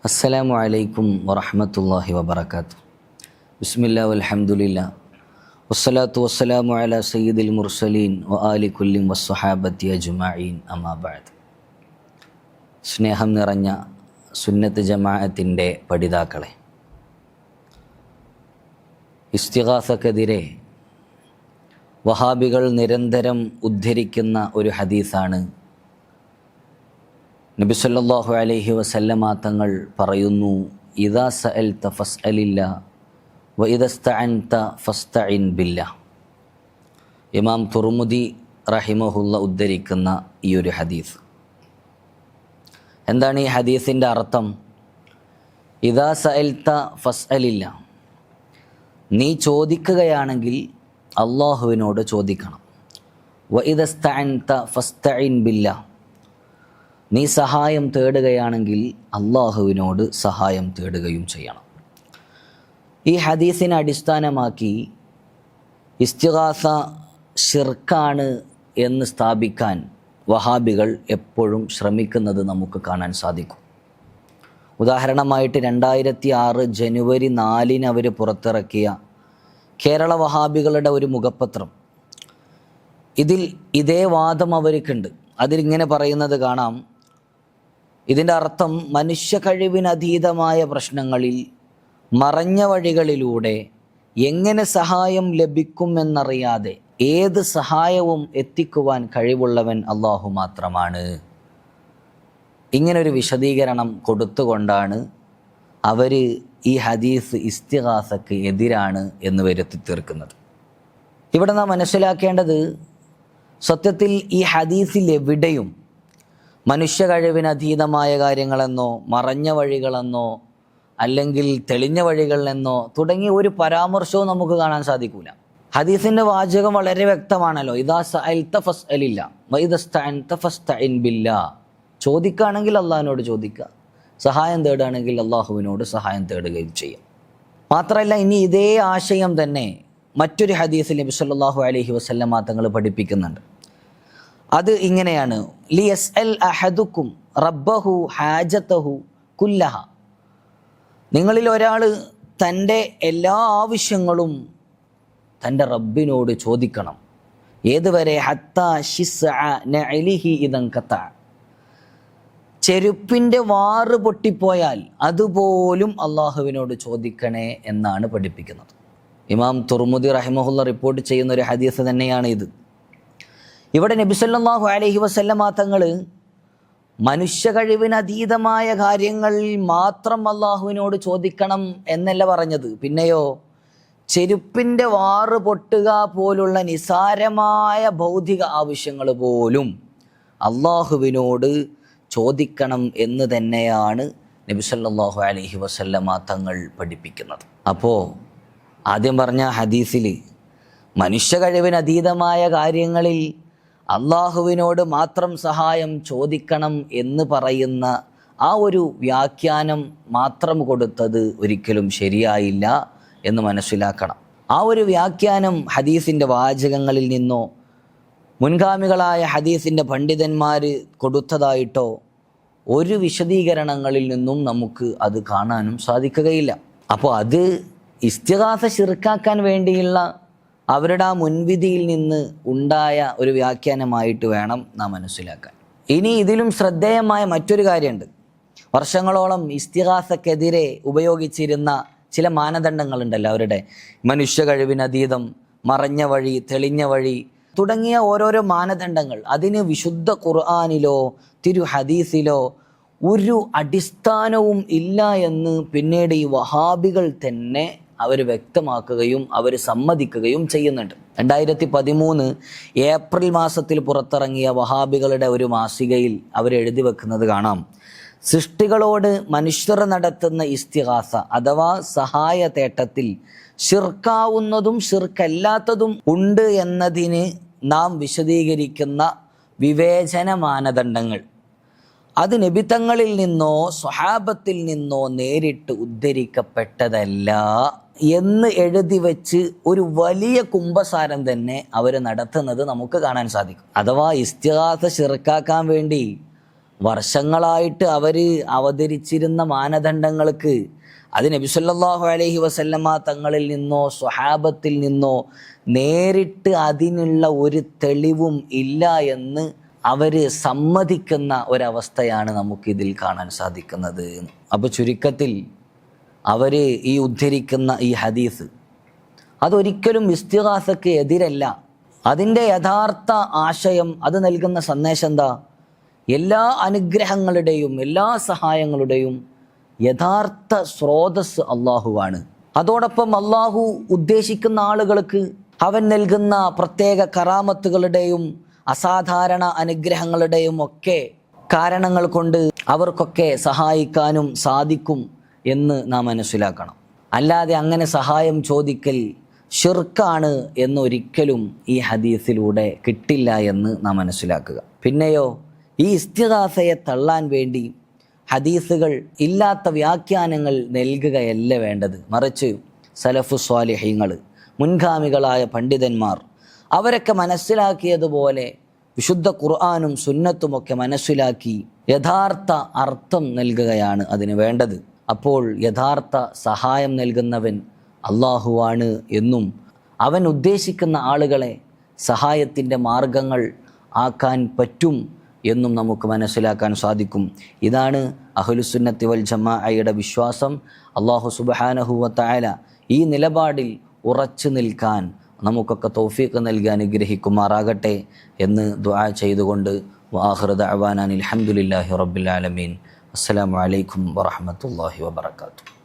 അസ്സലാമു അലൈക്കും വറഹ്മത്തുള്ളാഹി വബറകാതുഹു. ബിസ്മില്ലാഹി വൽഹംദുലില്ലാഹ് വസ്സലാത്തു വസ്സലാമു അലാ സയ്യിദിൽ മുർസലീൻ വആലി കുല്ലി വസ്സഹാബത്തി അജ്മഈൻ അമ്മാ ബഅദ്. സ്നേഹം നിറഞ്ഞ സുന്നത്ത് ജമാഅത്തിൻ്റെ പഠിതാക്കളെ, ഇസ്തിഗാസക്കെതിരെ വഹാബികൾ നിരന്തരം ഉദ്ധരിക്കുന്ന ഒരു ഹദീസാണ്. നബി സല്ലല്ലാഹു അലൈഹി വസല്ലമ തങ്ങൾ പറയുന്നു, ഇദാ സഅൽത ഫസ്അലില്ല വ ഇദസ്തഅൻത ഫസ്തഇൻ ബില്ലാഹ്. ഇമാം തുർമുദി റഹിമഹുല്ല ഉദ്ധരിക്കുന്ന ഈ ഒരു ഹദീസ്. എന്താണ് ഈ ഹദീസിൻ്റെ അർത്ഥം? ഇദാ സഅൽത ഫസ്അലില്ല, നീ ചോദിക്കുകയാണെങ്കിൽ അള്ളാഹുവിനോട് ചോദിക്കണം. വ ഇദസ്തഅൻത ഫസ്തഇൻ ബില്ലാഹ്, നീ സഹായം തേടുകയാണെങ്കിൽ അള്ളാഹുവിനോട് സഹായം തേടുകയും ചെയ്യണം. ഈ ഹദീസിനെ അടിസ്ഥാനമാക്കി ഇസ്തിഗാസ ശിർക്കാണ് എന്ന് സ്ഥാപിക്കാൻ വഹാബികൾ എപ്പോഴും ശ്രമിക്കുന്നത് നമുക്ക് കാണാൻ സാധിക്കും. ഉദാഹരണമായിട്ട് 2006 ജനുവരി 4 അവർ പുറത്തിറക്കിയ കേരള വഹാബികളുടെ ഒരു മുഖപത്രം, ഇതിൽ ഇതേ വാദം അവർക്കുണ്ട്. അതിലിങ്ങനെ പറയുന്നത് കാണാം, ഇതിൻ്റെ അർത്ഥം മനുഷ്യ കഴിവിനതീതമായ പ്രശ്നങ്ങളിൽ മറഞ്ഞ വഴികളിലൂടെ എങ്ങനെ സഹായം ലഭിക്കുമെന്നറിയാതെ ഏത് സഹായവും എത്തിക്കുവാൻ കഴിവുള്ളവൻ അള്ളാഹു മാത്രമാണ്. ഇങ്ങനൊരു വിശദീകരണം കൊടുത്തുകൊണ്ടാണ് അവർ ഈ ഹദീസ് ഇസ്തിഗാസക്ക് എതിരാണ് എന്ന് വരുത്തി തീർക്കുന്നത്. ഇവിടെ നാം മനസ്സിലാക്കേണ്ടത്, സത്യത്തിൽ ഈ ഹദീസിൽ എവിടെയും മനുഷ്യ കഴിവിനതീതമായ കാര്യങ്ങളെന്നോ മറഞ്ഞ വഴികളെന്നോ അല്ലെങ്കിൽ തെളിഞ്ഞ വഴികളെന്നോ തുടങ്ങിയ ഒരു പരാമർശവും നമുക്ക് കാണാൻ സാധിക്കൂല. ഹദീസിൻ്റെ വാചകം വളരെ വ്യക്തമാണല്ലോ. ഇദാ സഅൽത ഫസ്അലില്ല വ ഇദസ്തഅൻത ഫസ്തഇൻ ബില്ലാഹ്. ചോദിക്കുകയാണെങ്കിൽ അള്ളാഹുവിനോട് ചോദിക്കുക, സഹായം തേടുകയാണെങ്കിൽ അള്ളാഹുവിനോട് സഹായം തേടുകയും ചെയ്യാം. മാത്രമല്ല, ഇനി ഇതേ ആശയം തന്നെ മറ്റൊരു ഹദീസിൽ നബി സല്ലല്ലാഹു അലൈഹി വസല്ലമ തങ്ങൾ പഠിപ്പിക്കുന്നുണ്ട്. അത് ഇങ്ങനെയാണ്, ലിയസ്അൽ അഹദുക്കും റബ്ബഹു ഹാജതഹു കുല്ലഹ. നിങ്ങളിൽ ഒരാൾ തൻ്റെ എല്ലാ ആവശ്യങ്ങളും തൻ്റെ റബ്ബിനോട് ചോദിക്കണം. ഏതുവരെ? ഹത്താ ശിസ്അ നഅലിഹി ഇദൻ ഖത. ചെരുപ്പിൻ്റെ വാറ് പൊട്ടിപ്പോയാൽ അതുപോലും അള്ളാഹുവിനോട് ചോദിക്കണേ എന്നാണ് പഠിപ്പിക്കുന്നത്. ഇമാം തുർമുദി റഹിമഹുല്ല റിപ്പോർട്ട് ചെയ്യുന്ന ഒരു ഹദീസ് തന്നെയാണ് ഇത്. ഇവിടെ നബി സല്ലല്ലാഹു അലൈഹി വസല്ലമ തങ്ങൾ മനുഷ്യ കഴിവിനതീതമായ കാര്യങ്ങളിൽ മാത്രം അള്ളാഹുവിനോട് ചോദിക്കണം എന്നല്ല പറഞ്ഞത്. പിന്നെയോ, ചെരുപ്പിൻ്റെ വാറ് പൊട്ടുക പോലുള്ള നിസാരമായ ഭൗതിക ആവശ്യങ്ങൾ പോലും അള്ളാഹുവിനോട് ചോദിക്കണം എന്ന് തന്നെയാണ് നബി സല്ലല്ലാഹു അലൈഹി വസല്ലമ തങ്ങൾ പഠിപ്പിക്കുന്നത്. അപ്പോൾ ആദ്യം പറഞ്ഞ ഹദീസിൽ മനുഷ്യ കഴിവിനതീതമായ കാര്യങ്ങളിൽ അള്ളാഹുവിനോട് മാത്രം സഹായം ചോദിക്കണം എന്ന് പറയുന്ന ആ ഒരു വ്യാഖ്യാനം മാത്രം കൊടുത്തത് ഒരിക്കലും ശരിയായില്ല എന്ന് മനസ്സിലാക്കണം. ആ ഒരു വ്യാഖ്യാനം ഹദീസിൻ്റെ വാചകങ്ങളിൽ നിന്നോ മുൻഗാമികളായ ഹദീസിൻ്റെ പണ്ഡിതന്മാർ കൊടുത്തതായിട്ടോ ഒരു വിശദീകരണങ്ങളിൽ നിന്നും നമുക്ക് അത് കാണാനും സാധിക്കുകയില്ല. അപ്പോൾ അത് ഇസ്തിഗാസ ശിർക്കാക്കാൻ വേണ്ടിയുള്ള അവരുടെ ആ മുൻവിധിയിൽ നിന്ന് ഉണ്ടായ ഒരു വ്യാഖ്യാനമായിട്ട് വേണം നാം മനസ്സിലാക്കാൻ. ഇനി ഇതിലും ശ്രദ്ധേയമായ മറ്റൊരു കാര്യമുണ്ട്. വർഷങ്ങളോളം ഇസ്തിഗാസക്കെതിരെ ഉപയോഗിച്ചിരുന്ന ചില മാനദണ്ഡങ്ങളുണ്ടല്ലോ അവരുടെ. മനുഷ്യ കഴിവിനതീതം, മറഞ്ഞ വഴി, തെളിഞ്ഞ വഴി തുടങ്ങിയ ഓരോരോ മാനദണ്ഡങ്ങൾ. അതിന് വിശുദ്ധ ഖുർആനിലോ തിരു ഹദീസിലോ ഒരു അടിസ്ഥാനവും ഇല്ല എന്ന് പിന്നീട് ഈ വഹാബികൾ തന്നെ അവർ വ്യക്തമാക്കുകയും അവർ സമ്മതിക്കുകയും ചെയ്യുന്നുണ്ട്. 2013 ഏപ്രിൽ മാസത്തിൽ പുറത്തിറങ്ങിയ വഹാബികളുടെ ഒരു മാസികയിൽ അവരെഴുതി വെക്കുന്നത് കാണാം, സൃഷ്ടികളോട് മനുഷ്യർ നടത്തുന്ന ഇസ്തിഗാസ അഥവാ സഹായ തേട്ടത്തിൽ ശിർക്കാവുന്നതും ശിർക്കല്ലാത്തതും ഉണ്ട് എന്നതിന് നാം വിശദീകരിക്കുന്ന വിവേചന മാനദണ്ഡങ്ങൾ അത് നബിതങ്ങളിൽ നിന്നോ സ്വഹാബത്തിൽ നിന്നോ നേരിട്ട് ഉദ്ധരിക്കപ്പെട്ടതല്ല എന്ന് എഴുതി വെച്ച് ഒരു വലിയ കുംഭസാരം തന്നെ അവർ നടത്തുന്നത് നമുക്ക് കാണാൻ സാധിക്കും. അഥവാ ഇസ്തിഗാസ ശിർക്കാക്കാൻ വേണ്ടി വർഷങ്ങളായിട്ട് അവർ അവതരിച്ചിരുന്ന മാനദണ്ഡങ്ങൾക്ക് അത് നബി സല്ലല്ലാഹു അലൈഹി വസല്ലമ തങ്ങളിൽ നിന്നോ സ്വഹാബത്തിൽ നിന്നോ നേരിട്ട് അതിനുള്ള ഒരു തെളിവും ഇല്ല എന്ന് അവർ സമ്മതിക്കുന്ന ഒരവസ്ഥയാണ് നമുക്കിതിൽ കാണാൻ സാധിക്കുന്നത്. അപ്പോൾ ചുരുക്കത്തിൽ അവർ ഈ ഉദ്ധരിക്കുന്ന ഈ ഹദീസ് അതൊരിക്കലും ഇസ്തിഗാസക്ക് എതിരല്ല. അതിൻ്റെ യഥാർത്ഥ ആശയം, അത് നൽകുന്ന സന്ദേശം എന്താ? എല്ലാ അനുഗ്രഹങ്ങളുടെയും എല്ലാ സഹായങ്ങളുടെയും യഥാർത്ഥ സ്രോതസ് അള്ളാഹുവാണ്. അതോടൊപ്പം അള്ളാഹു ഉദ്ദേശിക്കുന്ന ആളുകൾക്ക് അവൻ നൽകുന്ന പ്രത്യേക കറാമത്തുകളുടെയും അസാധാരണ അനുഗ്രഹങ്ങളുടെയും ഒക്കെ കാരണങ്ങൾ കൊണ്ട് അവർക്കൊക്കെ സഹായിക്കാനും സാധിക്കും എന്ന് നാം മനസ്സിലാക്കണം. അല്ലാതെ അങ്ങനെ സഹായം ചോദിക്കൽ ഷിർക്കാണ് എന്നൊരിക്കലും ഈ ഹദീസിലൂടെ കിട്ടില്ല എന്ന് നാം മനസ്സിലാക്കുക. പിന്നെയോ ഈ ഇസ്തിഗാസയെ തള്ളാൻ വേണ്ടി ഹദീസുകൾ ഇല്ലാത്ത വ്യാഖ്യാനങ്ങൾ നൽകുകയല്ല വേണ്ടത്. മറിച്ച് സലഫു സ്വാലിഹീങ്ങൾ, മുൻഗാമികളായ പണ്ഡിതന്മാർ അവരൊക്കെ മനസ്സിലാക്കിയതുപോലെ വിശുദ്ധ ഖുർആനും സുന്നത്തുമൊക്കെ മനസ്സിലാക്കി യഥാർത്ഥ അർത്ഥം നൽകുകയാണ് അതിന് വേണ്ടത്. അപ്പോൾ യഥാർത്ഥ സഹായം നൽകുന്നവൻ അള്ളാഹുവാണ് എന്നും അവൻ ഉദ്ദേശിക്കുന്ന ആളുകളെ സഹായത്തിൻ്റെ മാർഗങ്ങൾ ആക്കാൻ പറ്റും എന്നും നമുക്ക് മനസ്സിലാക്കാൻ സാധിക്കും. ഇതാണ് അഹ്ലുസുന്നത്തി വൽ ജമാഅയുടെ വിശ്വാസം. അല്ലാഹു സുബ്ഹാനഹു വ തആല ഈ നിലപാടിൽ ഉറച്ചു നിൽക്കാൻ നമുക്കൊക്കെ തൗഫീഖ് നൽകി അനുഗ്രഹിക്കുമാറാകട്ടെ എന്ന് ദുആ ചെയ്തുകൊണ്ട് വആഖിറു ദഅവാനാ അൽഹംദുലില്ലാഹി റബ്ബിൽ ആലമീൻ. അസ്സലാമു അലൈക്കും വറഹ്മത്തുള്ളാഹി വബറകാതുഹു.